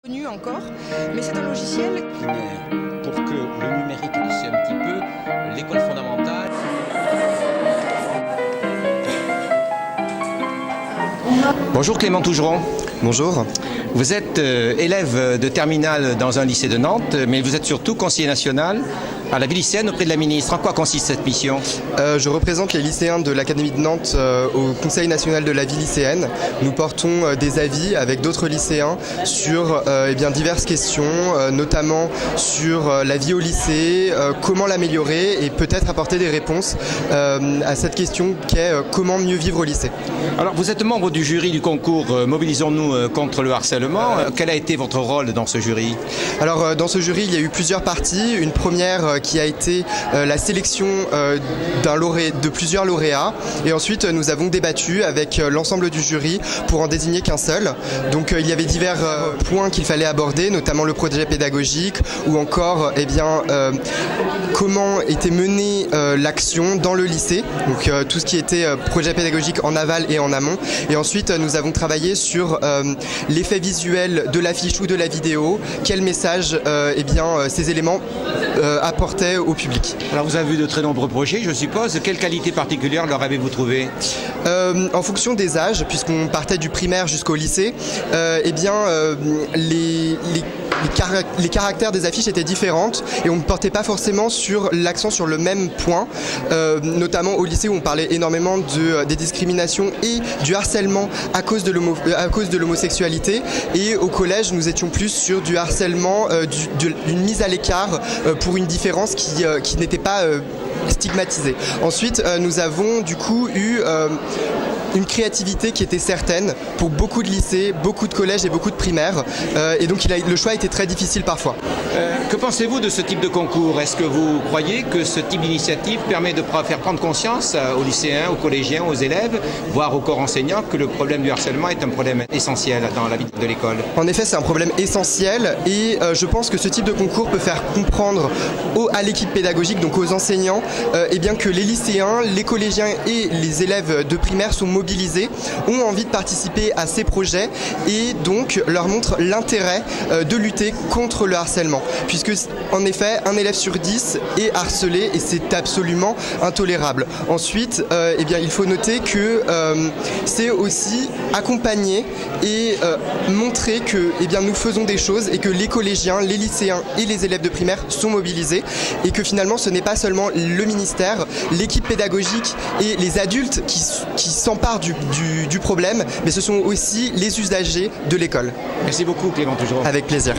connu encore, mais c'est un logiciel pour que le numérique c'est un petit peu l'école fondamentale. Bonjour Clément Tougeron. Bonjour. Vous êtes élève de terminale dans un lycée de Nantes, mais vous êtes surtout conseiller national à la vie lycéenne auprès de la ministre. En quoi consiste cette mission ? Je représente les lycéens de l'Académie de Nantes au Conseil national de la vie lycéenne. Nous portons des avis avec d'autres lycéens sur diverses questions, notamment sur la vie au lycée, comment l'améliorer et peut-être apporter des réponses à cette question qu'est comment mieux vivre au lycée. Alors vous êtes membre du jury du concours Mobilisons-nous contre le harcèlement. Quel a été votre rôle dans ce jury ? Alors dans ce jury, il y a eu plusieurs parties. Une première qui a été la sélection de plusieurs lauréats. Et ensuite, nous avons débattu avec l'ensemble du jury pour en désigner qu'un seul. Donc il y avait divers points qu'il fallait aborder, notamment le projet pédagogique ou encore comment était menée l'action dans le lycée. Donc tout ce qui était projet pédagogique en aval et en amont. Et ensuite, nous avons travaillé sur l'effet visuel de l'affiche ou de la vidéo, quel message ces éléments apportaient au public. Alors vous avez vu de très nombreux projets, je suppose. Quelle qualité particulière leur avez-vous trouvé ? En fonction des âges, puisqu'on partait du primaire jusqu'au lycée, les caractères des affiches étaient différentes et on ne portait pas forcément l'accent sur le même point, notamment au lycée où on parlait énormément des discriminations et du harcèlement à cause de l'homosexualité, et au collège nous étions plus sur du harcèlement, d'une mise à l'écart pour une différence qui n'était pas stigmatisée. Ensuite nous avons du coup eu une créativité qui était certaine pour beaucoup de lycées, beaucoup de collèges et beaucoup de primaires. Et donc le choix était très difficile parfois. Que pensez-vous de ce type de concours ? Est-ce que vous croyez que ce type d'initiative permet de faire prendre conscience aux lycéens, aux collégiens, aux élèves, voire aux corps enseignants, que le problème du harcèlement est un problème essentiel dans la vie de l'école ? En effet, c'est un problème essentiel et je pense que ce type de concours peut faire comprendre à l'équipe pédagogique, donc aux enseignants, que les lycéens, les collégiens et les élèves de primaire sont mobilisés, ont envie de participer à ces projets et donc leur montre l'intérêt de lutter contre le harcèlement. Puisque en effet, un élève sur 10 est harcelé et c'est absolument intolérable. Ensuite, il faut noter que c'est aussi accompagner et montrer que nous faisons des choses et que les collégiens, les lycéens et les élèves de primaire sont mobilisés et que finalement ce n'est pas seulement le ministère, l'équipe pédagogique et les adultes qui s'emparent du problème, mais ce sont aussi les usagers de l'école. Merci beaucoup Clément Tougeron. Avec plaisir.